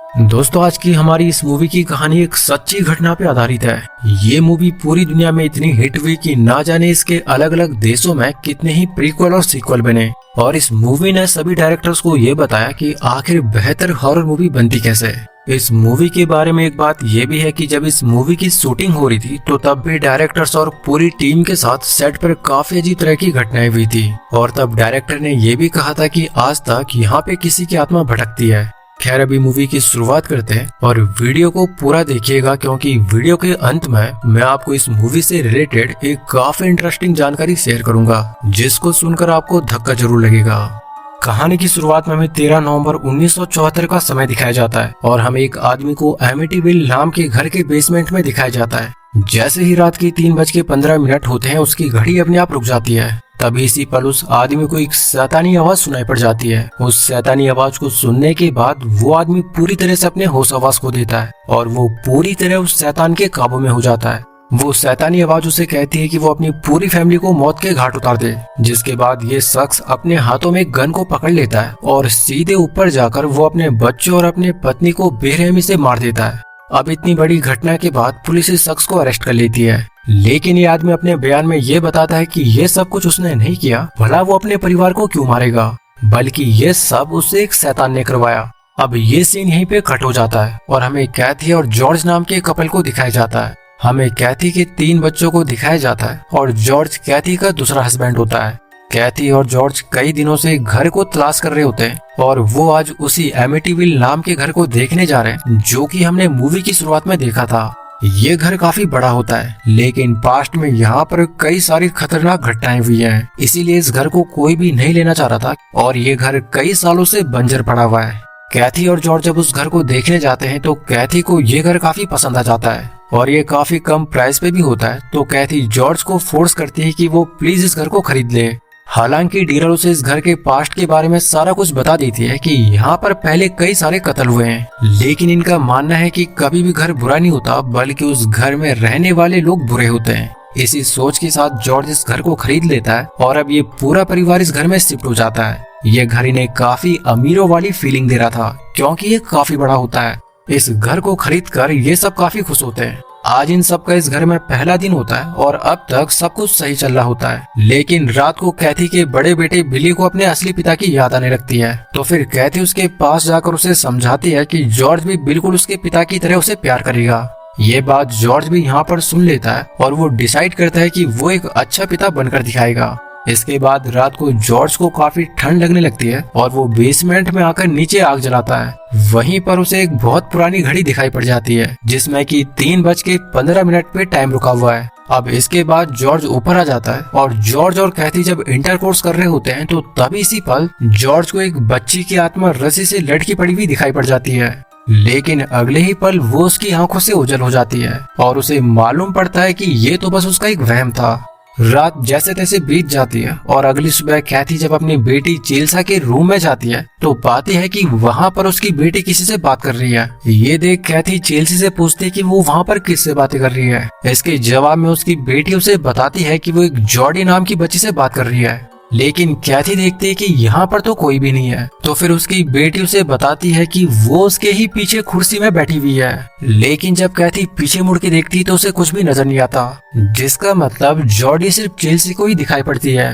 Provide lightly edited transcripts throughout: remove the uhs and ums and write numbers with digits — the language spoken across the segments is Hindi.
दोस्तों, आज की हमारी इस मूवी की कहानी एक सच्ची घटना पे आधारित है। ये मूवी पूरी दुनिया में इतनी हिट हुई कि ना जाने इसके अलग अलग देशों में कितने ही प्रीक्वल और सीक्वल बने। और इस मूवी ने सभी डायरेक्टर्स को ये बताया कि आखिर बेहतर हॉरर मूवी बनती कैसे है। इस मूवी के बारे में एक बात ये भी है कि जब इस मूवी की शूटिंग हो रही थी तो तब भी डायरेक्टर्स और पूरी टीम के साथ सेट पर काफी अजीब तरह की घटनाएं हुई थी। और तब डायरेक्टर ने ये भी कहा था कि आज तक यहाँ पे किसी की आत्मा भटकती है। खैर, अभी मूवी की शुरुआत करते हैं और वीडियो को पूरा देखिएगा, क्योंकि वीडियो के अंत में मैं आपको इस मूवी से रिलेटेड एक काफी इंटरेस्टिंग जानकारी शेयर करूंगा, जिसको सुनकर आपको धक्का जरूर लगेगा। कहानी की शुरुआत में हमें 13 नवंबर 1974 का समय दिखाया जाता है और हमें एक आदमी को एमिटीविल नाम के घर के बेसमेंट में दिखाया जाता है। जैसे ही रात की 3:15 होते हैं, उसकी घड़ी अपने आप रुक जाती है। तभी इसी पल उस आदमी को एक शैतानी आवाज सुनाई पड़ जाती है। उस शैतानी आवाज को सुनने के बाद वो आदमी पूरी तरह से अपने होश आवाज खो देता है और वो पूरी तरह उस शैतान के काबू में हो जाता है। वो शैतानी आवाज उसे कहती है कि वो अपनी पूरी फैमिली को मौत के घाट उतार दे। जिसके बाद ये शख्स अपने हाथों में गन को पकड़ लेता है और सीधे ऊपर जाकर वो अपने बच्चों और अपने पत्नी को बेरहमी से मार देता है। अब इतनी बड़ी घटना के बाद पुलिस इस शख्स को अरेस्ट कर लेती है, लेकिन ये आदमी अपने बयान में ये बताता है कि ये सब कुछ उसने नहीं किया, भला वो अपने परिवार को क्यों मारेगा, बल्कि ये सब उससे एक शैतान ने करवाया। अब ये सीन यहीं पे कट हो जाता है और हमें कैथी और जॉर्ज नाम के कपल को दिखाया जाता है। हमें कैथी के 3 बच्चों को दिखाया जाता है और जॉर्ज कैथी का दूसरा हस्बैंड होता है। कैथी और जॉर्ज कई दिनों से घर को तलाश कर रहे होते हैं और वो आज उसी एमिटीविल नाम के घर को देखने जा रहे हैं, जो कि हमने मूवी की शुरुआत में देखा था। ये घर काफी बड़ा होता है, लेकिन पास्ट में यहाँ पर कई सारी खतरनाक घटनाएं हुई हैं, इसीलिए इस घर को कोई भी नहीं लेना चाह रहा था और ये घर कई सालों से बंजर पड़ा हुआ है। कैथी और जॉर्ज जब उस घर को देखने जाते हैं तो कैथी को ये घर काफी पसंद आ जाता है और ये काफी कम प्राइस पे भी होता है। तो कैथी जॉर्ज को फोर्स करती है कि वो प्लीज इस घर को खरीद ले। हालांकि डीलर उसे इस घर के पास्ट के बारे में सारा कुछ बता देती है कि यहाँ पर पहले कई सारे कत्ल हुए हैं, लेकिन इनका मानना है कि कभी भी घर बुरा नहीं होता, बल्कि उस घर में रहने वाले लोग बुरे होते हैं। इसी सोच के साथ जॉर्ज इस घर को खरीद लेता है और अब ये पूरा परिवार इस घर में शिफ्ट हो जाता है। ये घर इन्हें काफी अमीरों वाली फीलिंग दे रहा था, क्योंकि ये काफी बड़ा होता है। इस घर को खरीद कर ये सब काफी खुश होते हैं। आज इन सब का इस घर में पहला दिन होता है और अब तक सब कुछ सही चल रहा होता है, लेकिन रात को कैथी के बड़े बेटे बिली को अपने असली पिता की याद आने लगती है। तो फिर कैथी उसके पास जाकर उसे समझाती है कि जॉर्ज भी बिल्कुल उसके पिता की तरह उसे प्यार करेगा। ये बात जॉर्ज भी यहाँ पर सुन लेता है और वो डिसाइड करता है कि वो एक अच्छा पिता बनकर दिखाएगा। इसके बाद रात को जॉर्ज को काफी ठंड लगने लगती है और वो बेसमेंट में आकर नीचे आग जलाता है। वहीं पर उसे एक बहुत पुरानी घड़ी दिखाई पड़ जाती है, जिसमें कि 3:15 पे टाइम रुका हुआ है। अब इसके बाद जॉर्ज ऊपर आ जाता है और जॉर्ज और कैथी जब इंटरकोर्स कर रहे होते हैं तो तभी इसी पल जॉर्ज को एक बच्ची की आत्मा रस्सी से लटकी पड़ी हुई दिखाई पड़ जाती है, लेकिन अगले ही पल वो उसकी आंखों से ओझल हो जाती है और उसे मालूम पड़ता है कि ये तो बस उसका एक वहम था। रात जैसे तैसे बीत जाती है और अगली सुबह कैथी जब अपनी बेटी चेल्सा के रूम में जाती है तो पाती है कि वहाँ पर उसकी बेटी किसी से बात कर रही है। ये देख कैथी चेल्सी से पूछती है कि वो वहाँ पर किससे बातें कर रही है। इसके जवाब में उसकी बेटी उसे बताती है कि वो एक जॉडी नाम की बच्ची से बात कर रही है, लेकिन कैथी देखती है कि यहाँ पर तो कोई भी नहीं है। तो फिर उसकी बेटी उसे बताती है कि वो उसके ही पीछे कुर्सी में बैठी हुई है, लेकिन जब कैथी पीछे मुड़ के देखती तो उसे कुछ भी नजर नहीं आता, जिसका मतलब जॉडी सिर्फ चेल्सी को ही दिखाई पड़ती है।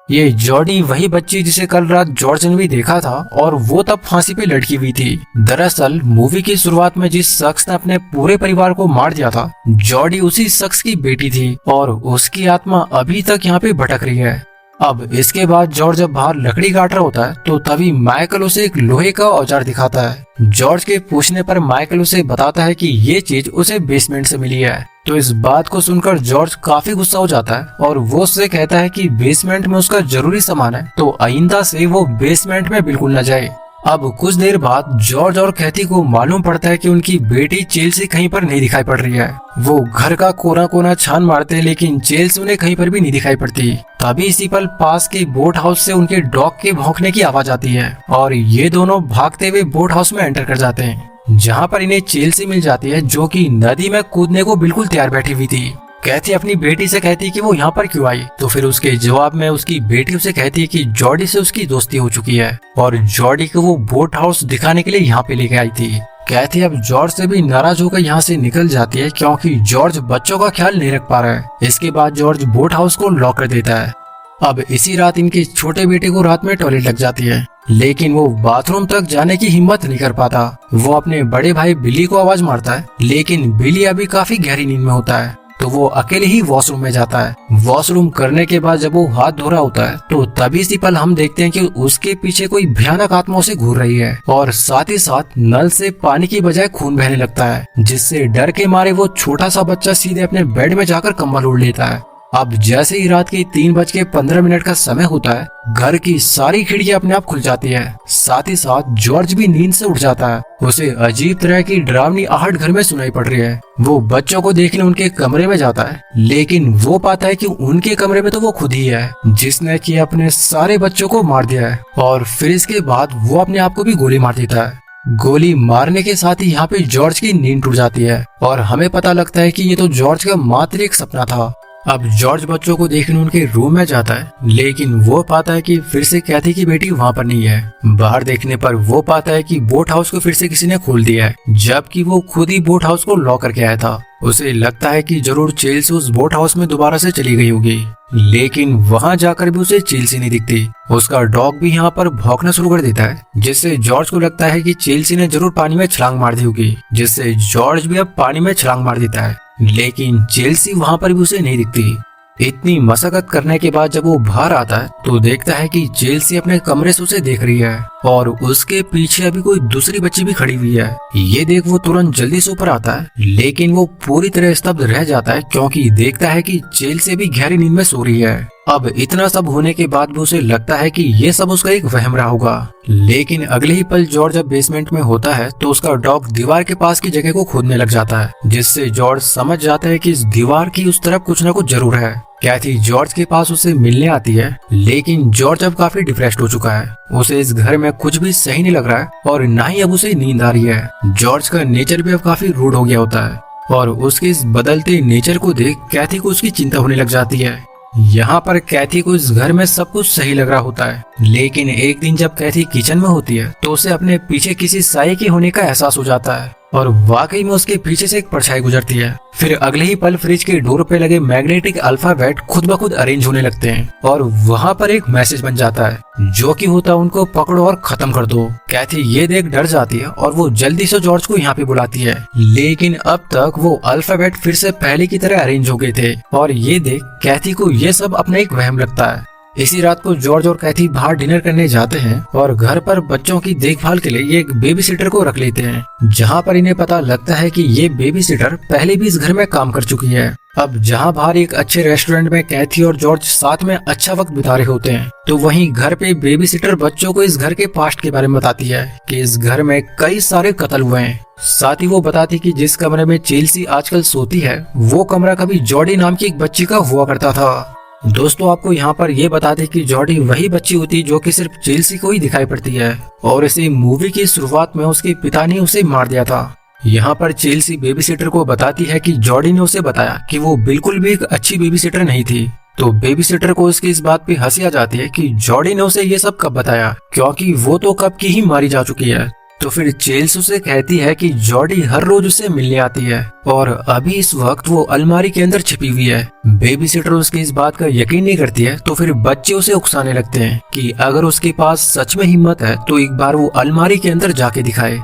ये जॉडी वही बच्ची जिसे कल रात जॉर्ज ने भी देखा था और वो तब फांसी पे लटकी हुई थी। दरअसल मूवी की शुरुआत में जिस शख्स ने अपने पूरे परिवार को मार दिया था, जॉडी उसी शख्स की बेटी थी और उसकी आत्मा अभी तक यहाँ पे भटक रही है। अब इसके बाद जॉर्ज जब बाहर लकड़ी काट रहा होता है तो तभी माइकल उसे एक लोहे का औजार दिखाता है। जॉर्ज के पूछने पर माइकल उसे बताता है कि ये चीज उसे बेसमेंट से मिली है। तो इस बात को सुनकर जॉर्ज काफी गुस्सा हो जाता है और वो उससे कहता है कि बेसमेंट में उसका जरूरी सामान है, तो आइंदा से वो बेसमेंट में बिल्कुल न जाए। अब कुछ देर बाद जॉर्ज और कैथी को मालूम पड़ता है कि उनकी बेटी चेल्सी कहीं पर नहीं दिखाई पड़ रही है। वो घर का कोना कोना छान मारते हैं, लेकिन चेल्सी उन्हें कहीं पर भी नहीं दिखाई पड़ती। तभी इसी पल पास के बोट हाउस से उनके डॉग के भौंकने की आवाज आती है और ये दोनों भागते हुए बोट हाउस में एंटर कर जाते हैं, जहाँ पर इन्हें चेल्सी मिल जाती है, जो कि नदी में कूदने को बिल्कुल तैयार बैठी हुई थी। कैथी अपनी बेटी से कहती है कि वो यहाँ पर क्यों आई, तो फिर उसके जवाब में उसकी बेटी उसे कहती है कि जॉडी से उसकी दोस्ती हो चुकी है और जॉडी को वो बोट हाउस दिखाने के लिए यहाँ पे लेके आई थी। कैथी अब जॉर्ज से भी नाराज होकर यहाँ से निकल जाती है क्योंकि जॉर्ज बच्चों का ख्याल नहीं रख पा रहा है। इसके बाद जॉर्ज बोट हाउस को लॉक कर देता है। अब इसी रात इनके छोटे बेटे को रात में टॉयलेट लग जाती है, लेकिन वो बाथरूम तक जाने की हिम्मत नहीं कर पाता। वो अपने बड़े भाई बिली को आवाज मारता है, लेकिन बिली अभी काफी गहरी नींद में होता है, तो वो अकेले ही वॉशरूम में जाता है। वॉशरूम करने के बाद जब वो हाथ धो रहा होता है तो तभी सी पल हम देखते हैं कि उसके पीछे कोई भयानक आत्मा उसे घूर रही है और साथ ही साथ नल से पानी की बजाय खून बहने लगता है, जिससे डर के मारे वो छोटा सा बच्चा सीधे अपने बेड में जाकर कंबल ओढ़ लेता है। अब जैसे ही रात की 3:15 का समय होता है, घर की सारी खिड़कियां अपने आप खुल जाती है। साथ ही साथ जॉर्ज भी नींद से उठ जाता है। उसे अजीब तरह की डरावनी आहट घर में सुनाई पड़ रही है। वो बच्चों को देखने उनके कमरे में जाता है, लेकिन वो पाता है कि उनके कमरे में तो वो खुद ही है जिसने कि अपने सारे बच्चों को मार दिया है। और फिर इसके बाद वो अपने आप को भी गोली मार देता है। गोली मारने के साथ ही यहाँ पे जॉर्ज की नींद टूट जाती है और हमें पता लगता है कि ये तो जॉर्ज का मात्र एक सपना था। अब जॉर्ज बच्चों को देखने उनके रूम में जाता है, लेकिन वो पाता है कि फिर से कैथी की बेटी वहाँ पर नहीं है। बाहर देखने पर वो पाता है कि बोट हाउस को फिर से किसी ने खोल दिया है, जबकि वो खुद ही बोट हाउस को लॉक करके आया था। उसे लगता है कि जरूर चेल्सी उस बोट हाउस में दोबारा से चली गई होगी, लेकिन वहाँ जाकर भी उसे चेल्सी नहीं दिखती। उसका डॉग भी यहाँ पर भौंकना शुरू कर देता है, जिससे जॉर्ज को लगता है कि चेल्सी ने जरूर पानी में छलांग मार दी होगी, जिससे जॉर्ज भी अब पानी में छलांग मार देता है, लेकिन चेल्सी वहाँ पर भी उसे नहीं दिखती। इतनी मशक्कत करने के बाद जब वो बाहर आता है तो देखता है कि चेल्सी अपने कमरे से उसे देख रही है और उसके पीछे अभी कोई दूसरी बच्ची भी खड़ी हुई है। ये देख वो तुरंत जल्दी से ऊपर आता है, लेकिन वो पूरी तरह स्तब्ध रह जाता है क्योंकि देखता है कि चेल्सी भी गहरी नींद में सो रही है। अब इतना सब होने के बाद भी उसे लगता है कि ये सब उसका एक वहम रहा होगा, लेकिन अगले ही पल जॉर्ज जब बेसमेंट में होता है तो उसका डॉग दीवार के पास की जगह को खोदने लग जाता है, जिससे जॉर्ज समझ जाता है कि इस दीवार की उस तरफ कुछ न कुछ जरूर है। कैथी जॉर्ज के पास उसे मिलने आती है, लेकिन जॉर्ज अब काफी डिप्रेस्ड हो चुका है। उसे इस घर में कुछ भी सही नहीं लग रहा है और न ही अब उसे नींद आ रही है। जॉर्ज का नेचर भी अब काफी रूड हो गया होता है और उसके इस बदलते नेचर को देख कैथी को उसकी चिंता होने लग जाती है। यहाँ पर कैथी को इस घर में सब कुछ सही लग रहा होता है, लेकिन एक दिन जब कैथी किचन में होती है तो उसे अपने पीछे किसी साये के होने का एहसास हो जाता है और वाकई में उसके पीछे से एक परछाई गुजरती है। फिर अगले ही पल फ्रिज के डोर पे लगे मैग्नेटिक अल्फाबेट खुद ब खुद अरेंज होने लगते हैं और वहाँ पर एक मैसेज बन जाता है जो कि होता है उनको पकड़ो और खत्म कर दो। कैथी ये देख डर जाती है और वो जल्दी से जॉर्ज को यहाँ पे बुलाती है, लेकिन अब तक वो अल्फाबेट फिर से पहले की तरह अरेंज हो गए थे और ये देख कैथी को ये सब अपना एक वहम लगता है। इसी रात को जॉर्ज और कैथी बाहर डिनर करने जाते हैं और घर पर बच्चों की देखभाल के लिए ये एक बेबी सिटर को रख लेते हैं, जहाँ पर इन्हें पता लगता है कि ये बेबी सिटर पहले भी इस घर में काम कर चुकी है। अब जहाँ बाहर एक अच्छे रेस्टोरेंट में कैथी और जॉर्ज साथ में अच्छा वक्त बिता रहे होते हैं, तो वहीं घर पे बेबी सिटर बच्चों को इस घर के पास्ट के बारे में बताती है कि इस घर में कई सारे कत्ल हुए हैं। साथ ही वो बताती कि जिस कमरे में चेल्सी आजकल सोती है वो कमरा कभी जॉडी नाम की एक बच्ची का हुआ करता था। दोस्तों आपको यहाँ पर ये बता दें कि जॉडी वही बच्ची होती जो कि सिर्फ चेल्सी को ही दिखाई पड़ती है और इसी मूवी की शुरुआत में उसके पिता ने उसे मार दिया था। यहाँ पर चेल्सी बेबी सिटर को बताती है कि जॉडी ने उसे बताया कि वो बिल्कुल भी एक अच्छी बेबी सिटर नहीं थी, तो बेबी सिटर को उसकी इस बात पे हंसी आ जाती है कि जॉडी ने उसे ये सब कब बताया, क्योंकि वो तो कब की ही मारी जा चुकी है। तो फिर चेल्सी उसे कहती है कि जॉडी हर रोज उसे मिलने आती है और अभी इस वक्त वो अलमारी के अंदर छिपी हुई है। बेबी सिटर उसकी इस बात का यकीन नहीं करती है, तो फिर बच्चे उसे उकसाने लगते हैं कि अगर उसके पास सच में हिम्मत है तो एक बार वो अलमारी के अंदर जाके दिखाए।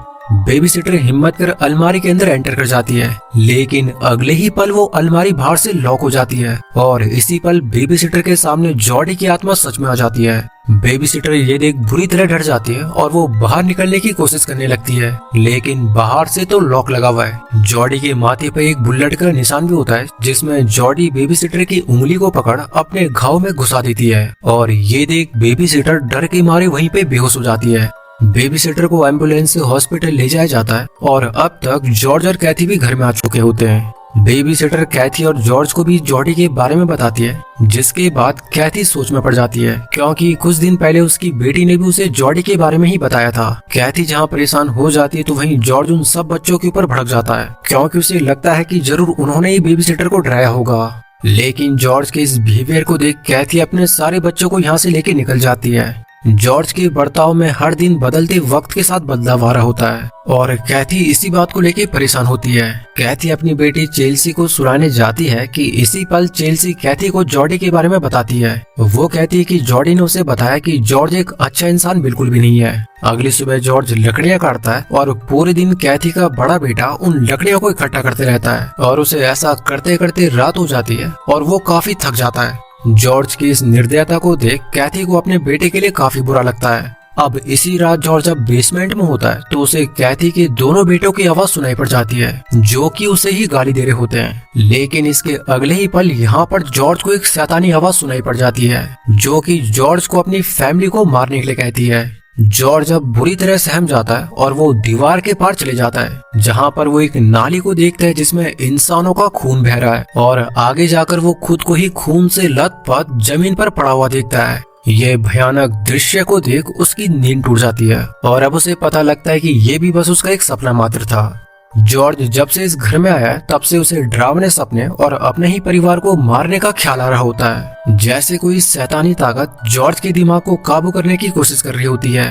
बेबी सिटर हिम्मत कर अलमारी के अंदर एंटर कर जाती है, लेकिन अगले ही पल वो अलमारी बाहर से लॉक हो जाती है और इसी पल बेबी सिटर के सामने जॉडी की आत्मा सच में आ जाती है। बेबी सिटर ये देख बुरी तरह डर जाती है और वो बाहर निकलने की कोशिश करने लगती है, लेकिन बाहर से तो लॉक लगा हुआ है। जॉडी के माथे पे एक बुलेट का निशान भी होता है, जिसमें जॉडी बेबी सिटर की उंगली को पकड़ अपने घाव में घुसा देती है और ये देख बेबी सिटर डर के मारे वहीं पे बेहोश हो जाती है। बेबी सिटर को एम्बुलेंस से हॉस्पिटल ले जाया जाता है और अब तक जॉर्ज और कैथी भी घर में आ चुके होते हैं। बेबी सिटर कैथी और जॉर्ज को भी जॉडी के बारे में बताती है, जिसके बाद कैथी सोच में पड़ जाती है क्योंकि कुछ दिन पहले उसकी बेटी ने भी उसे जॉडी के बारे में ही बताया था। कैथी जहाँ परेशान हो जाती है तो वहीं जॉर्ज उन सब बच्चों के ऊपर भड़क जाता है क्योंकि उसे लगता है कि जरूर उन्होंने ही बेबी सिटर को डराया होगा। लेकिन जॉर्ज के इस बिहेवियर को देख कैथी अपने सारे बच्चों को यहाँ से लेके निकल जाती है। जॉर्ज के बर्ताव में हर दिन बदलते वक्त के साथ बदलाव आ रहा होता है और कैथी इसी बात को लेकर परेशान होती है। कैथी अपनी बेटी चेल्सी को सुलाने जाती है कि इसी पल चेल्सी कैथी को जॉर्डी के बारे में बताती है। वो कहती है कि जॉर्डी ने उसे बताया कि जॉर्ज एक अच्छा इंसान बिल्कुल भी नहीं है। अगली सुबह जॉर्ज लकड़ियां काटता है और पूरे दिन कैथी का बड़ा बेटा उन लकड़ियों को इकट्ठा करते रहता है और उसे ऐसा करते करते रात हो जाती है और वो काफी थक जाता है। जॉर्ज की इस निर्दयता को देख कैथी को अपने बेटे के लिए काफी बुरा लगता है। अब इसी रात जॉर्ज जब बेसमेंट में होता है तो उसे कैथी के दोनों बेटों की आवाज सुनाई पड़ जाती है जो कि उसे ही गाली दे रहे होते हैं। लेकिन इसके अगले ही पल यहाँ पर जॉर्ज को एक शैतानी आवाज सुनाई पड़ जाती है जो कि जॉर्ज को अपनी फैमिली को मारने के लिए कहती है। जॉर्ज अब बुरी तरह सहम जाता है और वो दीवार के पार चले जाता है जहाँ पर वो एक नाली को देखता है जिसमें इंसानों का खून बह रहा है और आगे जाकर वो खुद को ही खून से लथपथ जमीन पर पड़ा हुआ देखता है। ये भयानक दृश्य को देख उसकी नींद टूट जाती है और अब उसे पता लगता है कि ये भी बस उसका एक सपना मात्र था। जॉर्ज जब से इस घर में आया तब से उसे डरावने सपने और अपने ही परिवार को मारने का ख्याल आ रहा होता है, जैसे कोई शैतानी ताकत जॉर्ज के दिमाग को काबू करने की कोशिश कर रही होती है।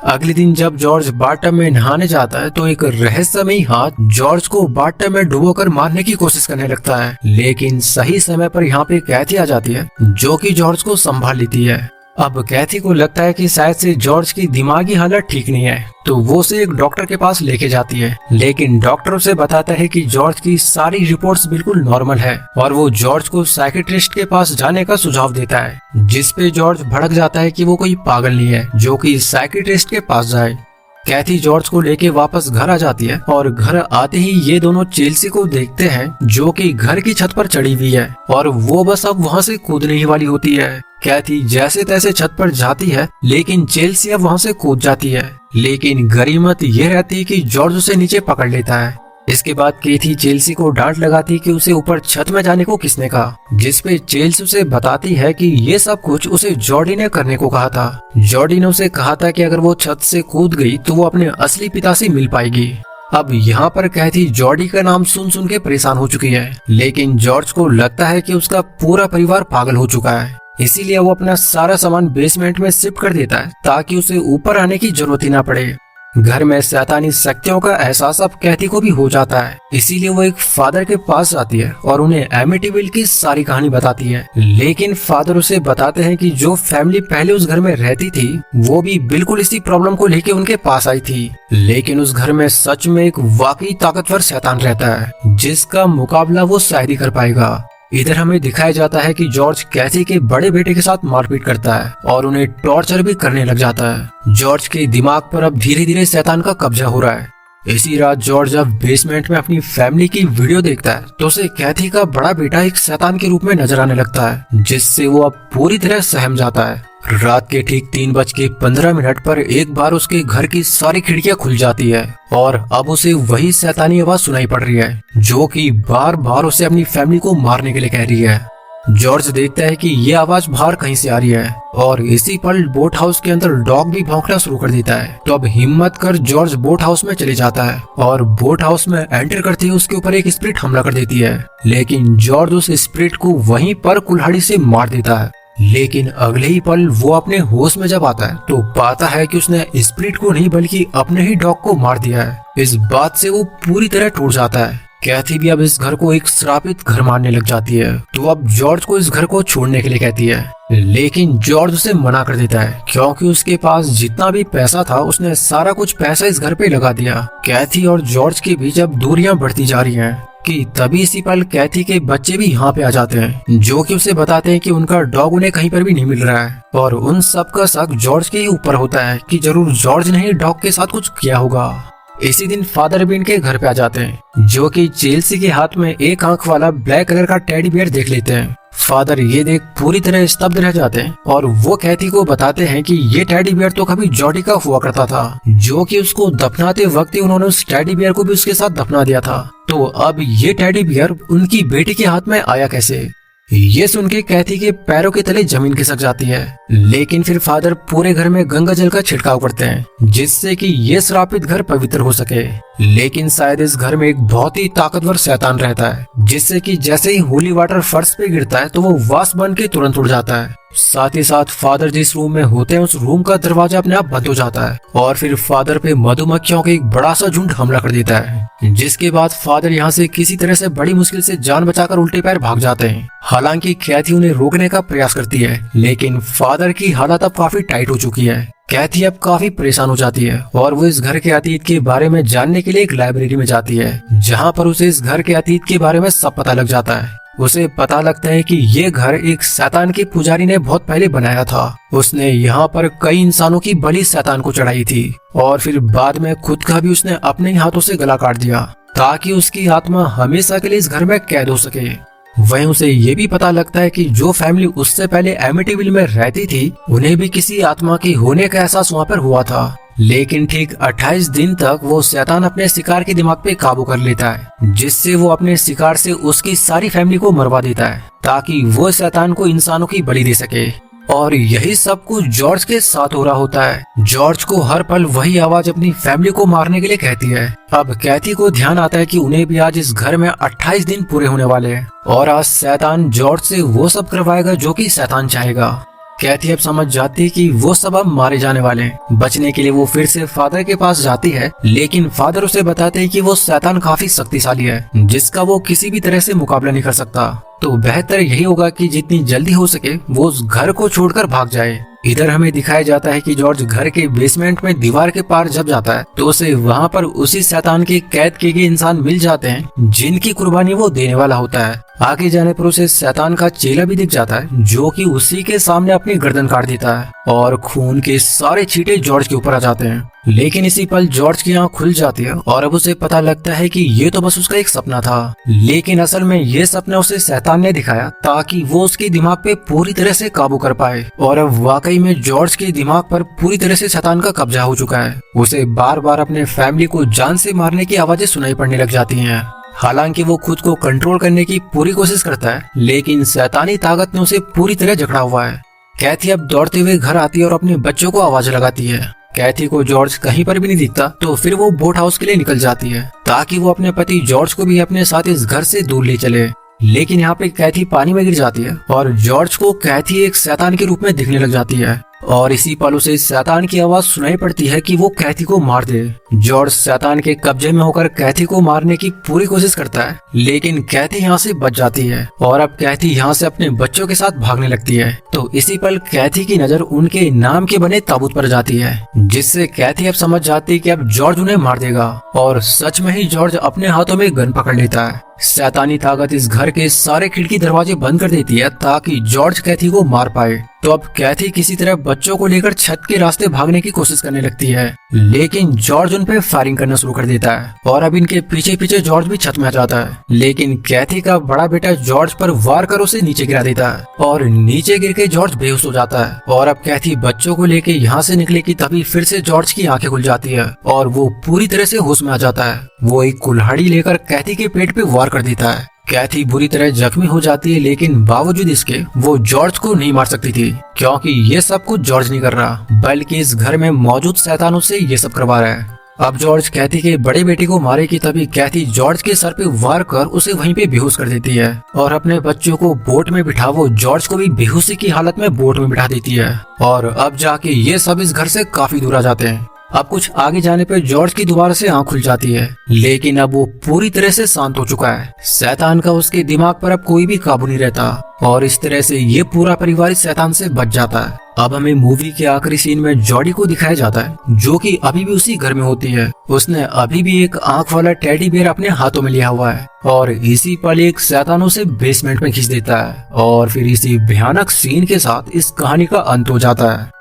अगले दिन जब जॉर्ज बाथटब में नहाने जाता है तो एक रहस्यमयी हाथ जॉर्ज को बाथटब में डुबोकर मारने की कोशिश करने लगता है, लेकिन सही समय पर यहाँ पे कैथी आ जाती है जो कि जॉर्ज को संभाल लेती है। अब कैथी को लगता है कि शायद से जॉर्ज की दिमागी हालत ठीक नहीं है तो वो उसे एक डॉक्टर के पास लेके जाती है, लेकिन डॉक्टर उसे बताता है कि जॉर्ज की सारी रिपोर्ट्स बिल्कुल नॉर्मल है और वो जॉर्ज को साइकियाट्रिस्ट के पास जाने का सुझाव देता है, जिस पे जॉर्ज भड़क जाता है कि वो कोई पागल नहीं है जो कि साइकियाट्रिस्ट के पास जाए। कैथी जॉर्ज को लेके वापस घर आ जाती है और घर आते ही ये दोनों चेल्सी को देखते हैं जो कि घर की छत पर चढ़ी हुई है और वो बस अब वहाँ से कूदने ही वाली होती है। कैथी जैसे तैसे छत पर जाती है लेकिन चेल्सी अब वहाँ से कूद जाती है, लेकिन गनीमत ये रहती है कि जॉर्ज उसे नीचे पकड़ लेता है। इसके बाद कैथी चेल्सी को डांट लगाती है कि उसे ऊपर छत में जाने को किसने कहा, जिसपे चेल्सी उसे बताती है कि ये सब कुछ उसे जॉर्डी ने करने को कहा था। जॉर्डी ने उसे कहा था कि अगर वो छत से कूद गई तो वो अपने असली पिता से मिल पाएगी। अब यहाँ पर कैथी जॉर्डी का नाम सुन सुन के परेशान हो चुकी है, लेकिन जॉर्ज को लगता है कि उसका पूरा परिवार पागल हो चुका है, इसीलिए वो अपना सारा सामान बेसमेंट में शिफ्ट कर देता है ताकि उसे ऊपर आने की जरूरत ही ना पड़े। घर में शैतानी शक्तियों का एहसास अब कैथी को भी हो जाता है, इसीलिए वो एक फादर के पास जाती है और उन्हें एमिटीविल की सारी कहानी बताती है। लेकिन फादर उसे बताते हैं कि जो फैमिली पहले उस घर में रहती थी वो भी बिल्कुल इसी प्रॉब्लम को लेके उनके पास आई थी, लेकिन उस घर में सच में एक वाकई ताकतवर शैतान रहता है जिसका मुकाबला वो शायद ही कर पाएगा। इधर हमें दिखाया जाता है कि जॉर्ज कैथी के बड़े बेटे के साथ मारपीट करता है और उन्हें टॉर्चर भी करने लग जाता है। जॉर्ज के दिमाग पर अब धीरे धीरे शैतान का कब्जा हो रहा है। इसी रात जॉर्ज जब बेसमेंट में अपनी फैमिली की वीडियो देखता है तो उसे कैथी का बड़ा बेटा एक शैतान के रूप में नजर आने लगता है, जिससे वो अब पूरी तरह सहम जाता है। रात के ठीक 3:15 पर एक बार उसके घर की सारी खिड़कियां खुल जाती है और अब उसे वही शैतानी आवाज सुनाई पड़ रही है जो कि बार बार उसे अपनी फैमिली को मारने के लिए कह रही है। जॉर्ज देखता है कि ये आवाज बाहर कहीं से आ रही है और इसी पल बोट हाउस के अंदर डॉग भी भौंकना शुरू कर देता है। तो अब हिम्मत कर जॉर्ज बोट हाउस में चले जाता है और बोट हाउस में एंटर करते ही उसके ऊपर एक स्प्रिट हमला कर देती है, लेकिन जॉर्ज उस स्प्रिट को वहीं पर कुल्हाड़ी से मार देता है। लेकिन अगले ही पल वो अपने होश में जब आता है तो पाता है कि उसने स्प्रिट को नहीं बल्कि अपने ही डॉग को मार दिया है। इस बात से वो पूरी तरह टूट जाता है। कैथी भी अब इस घर को एक श्रापित घर मानने लग जाती है, तो अब जॉर्ज को इस घर को छोड़ने के लिए कहती है, लेकिन जॉर्ज उसे मना कर देता है क्योंकि उसके पास जितना भी पैसा था उसने सारा कुछ पैसा इस घर पे लगा दिया। कैथी और जॉर्ज के बीच अब दूरियां बढ़ती जा रही हैं कि तभी इसी पल कैथी के बच्चे भी यहाँ पे आ जाते हैं जो कि उसे बताते हैं कि उनका डॉग उन्हें कहीं पर भी नहीं मिल रहा है और उन सब का शक जॉर्ज के ही ऊपर होता है कि जरूर जॉर्ज ने ही डॉग के साथ कुछ किया होगा। इसी दिन फादर भी इनके घर पे आ जाते हैं जो कि चेल्सी के हाथ में एक आंख वाला ब्लैक कलर का टेडी बियर देख लेते हैं। फादर ये देख पूरी तरह स्तब्ध रह जाते हैं और वो कैथी को बताते हैं कि ये टेडी बियर तो कभी जॉर्डी का हुआ करता था, जो कि उसको दफनाते वक्त ही उन्होंने उस टेडी बियर को भी उसके साथ दफना दिया था। तो अब ये टेडी बियर उनकी बेटी के हाथ में आया कैसे? ये सुन के कैथी के पैरों के तले जमीन खिसक जाती है, लेकिन फिर फादर पूरे घर में गंगा जल का छिड़काव करते हैं जिससे कि ये श्रापित घर पवित्र हो सके। लेकिन शायद इस घर में एक बहुत ही ताकतवर शैतान रहता है, जिससे कि जैसे ही होली वाटर फर्श पे गिरता है तो वो वाष्प बन के तुरंत उड़ जाता है। साथ ही साथ फादर जिस रूम में होते हैं उस रूम का दरवाजा अपने आप बंद हो जाता है और फिर फादर पे मधुमक्खियों का एक बड़ा सा झुंड हमला कर देता है, जिसके बाद फादर यहाँ से किसी तरह से बड़ी मुश्किल से जान बचाकर उल्टे पैर भाग जाते हैं। हालांकि कैथी उन्हें रोकने का प्रयास करती है, लेकिन फादर की हालत अब काफी टाइट हो चुकी है। कैथी अब काफी परेशान हो जाती है और वो इस घर के अतीत के बारे में जानने के लिए एक लाइब्रेरी में जाती है, जहाँ पर उसे इस घर के अतीत के बारे में सब पता लग जाता है। उसे पता लगता है कि ये घर एक शैतान के पुजारी ने बहुत पहले बनाया था। उसने यहाँ पर कई इंसानों की बलि शैतान को चढ़ाई थी और फिर बाद में खुद का भी उसने अपने हाथों से गला काट दिया ताकि उसकी आत्मा हमेशा के लिए इस घर में कैद हो सके। वहीं उसे ये भी पता लगता है कि जो फैमिली उससे पहले एमिटीविल में रहती थी उन्हें भी किसी आत्मा की होने का एहसास वहाँ पर हुआ था। लेकिन ठीक 28 दिन तक वो शैतान अपने शिकार के दिमाग पे काबू कर लेता है, जिससे वो अपने शिकार से उसकी सारी फैमिली को मरवा देता है ताकि वो शैतान को इंसानों की बलि दे सके। और यही सब कुछ जॉर्ज के साथ हो रहा होता है। जॉर्ज को हर पल वही आवाज अपनी फैमिली को मारने के लिए कहती है। अब कैथी को ध्यान आता है कि उन्हें भी आज इस घर में 28 दिन पूरे होने वाले हैं और आज शैतान जॉर्ज से वो सब करवाएगा जो कि शैतान चाहेगा। कैथी अब समझ जाती है कि वो सब अब मारे जाने वाले हैं। बचने के लिए वो फिर से फादर के पास जाती है, लेकिन फादर उसे बताते हैं कि वो शैतान काफी शक्तिशाली है जिसका वो किसी भी तरह से मुकाबला नहीं कर सकता। तो बेहतर यही होगा कि जितनी जल्दी हो सके वो उस घर को छोड़कर भाग जाए। इधर हमें दिखाया जाता है कि जॉर्ज घर के बेसमेंट में दीवार के पार जब जाता है तो उसे वहाँ पर उसी शैतान के कैद किए गए इंसान मिल जाते हैं जिनकी कुर्बानी वो देने वाला होता है। आगे जाने पर उसे शैतान का चेला भी दिख जाता है जो कि उसी के सामने अपनी गर्दन काट देता है और खून के सारे छींटे जॉर्ज के ऊपर आ जाते हैं। लेकिन इसी पल जॉर्ज की आंख खुल जाती है और अब उसे पता लगता है कि ये तो बस उसका एक सपना था, लेकिन असल में ये सपना उसे शैतान ने दिखाया ताकि वो उसके दिमाग पे पूरी तरह से काबू कर पाए। और अब वाकई में जॉर्ज के दिमाग पर पूरी तरह से शैतान का कब्जा हो चुका है। उसे बार बार अपने फैमिली को जान से मारने की आवाजें सुनाई पड़ने लग जाती हैं। हालांकि वो खुद को कंट्रोल करने की पूरी कोशिश करता है, लेकिन शैतानी ताकत ने उसे पूरी तरह जकड़ा हुआ है। कैथी अब दौड़ते हुए घर आती है और अपने बच्चों को आवाज लगाती है। कैथी को जॉर्ज कहीं पर भी नहीं दिखता तो फिर वो बोट हाउस के लिए निकल जाती है ताकि वो अपने पति जॉर्ज को भी अपने साथ इस घर से दूर ले चले। लेकिन यहाँ पे कैथी पानी में गिर जाती है और जॉर्ज को कैथी एक शैतान के रूप में दिखने लग जाती है और इसी पल उसे शैतान की आवाज सुनाई पड़ती है कि वो कैथी को मार दे। जॉर्ज शैतान के कब्जे में होकर कैथी को मारने की पूरी कोशिश करता है, लेकिन कैथी यहाँ से बच जाती है और अब कैथी यहाँ से अपने बच्चों के साथ भागने लगती है। तो इसी पल कैथी की नजर उनके नाम के बने ताबूत पर जाती है, जिससे कैथी अब समझ जाती है कि अब जॉर्ज उन्हें मार देगा। और सच में ही जॉर्ज अपने हाथों में गन पकड़ लेता है। शैतानी ताकत इस घर के सारे खिड़की दरवाजे बंद कर देती है ताकि जॉर्ज कैथी को मार पाए। तो अब कैथी किसी तरह बच्चों को लेकर छत के रास्ते भागने की कोशिश करने लगती है, लेकिन जॉर्ज उन पे फायरिंग करना शुरू कर देता है और अब इनके पीछे पीछे जॉर्ज भी छत में आ जाता है। लेकिन कैथी का बड़ा बेटा जॉर्ज पर वार कर उसे नीचे गिरा देता है और नीचे गिर के जॉर्ज बेहोश हो जाता है। और अब कैथी बच्चों को लेके यहाँ से निकलेगी तभी फिर से जॉर्ज की आंखें खुल जाती है और वो पूरी तरह से होश में आ जाता है। वो एक कुल्हाड़ी लेकर कैथी के पेट पे वार कर देता है। कैथी बुरी तरह जख्मी हो जाती है, लेकिन बावजूद इसके वो जॉर्ज को नहीं मार सकती थी क्योंकि ये सब कुछ जॉर्ज नहीं कर रहा बल्कि इस घर में मौजूद शैतानों से ये सब करवा रहा है। अब जॉर्ज कैथी के बड़े बेटे को मारेगी तभी कैथी जॉर्ज के सर पे वार कर उसे वहीं पे बेहोश कर देती है और अपने बच्चों को बोट में बिठा वो जॉर्ज को भी बेहोशी की हालत में बोट में बिठा देती है। और अब जाके ये सब इस घर से काफी दूर आ जाते हैं। अब कुछ आगे जाने पर जॉर्ज की दोबारा से आंख खुल जाती है, लेकिन अब वो पूरी तरह से शांत हो चुका है। शैतान का उसके दिमाग पर अब कोई भी काबू नहीं रहता और इस तरह से ये पूरा परिवार इस शैतान से बच जाता है। अब हमें मूवी के आखिरी सीन में जॉडी को दिखाया जाता है जो कि अभी भी उसी घर में होती है। उसने अभी भी एक आंख वाला टेडी बेयर अपने हाथों में लिया हुआ है और इसी पल एक शैतान उसे बेसमेंट में खींच देता है और फिर इसी भयानक सीन के साथ इस कहानी का अंत हो जाता है।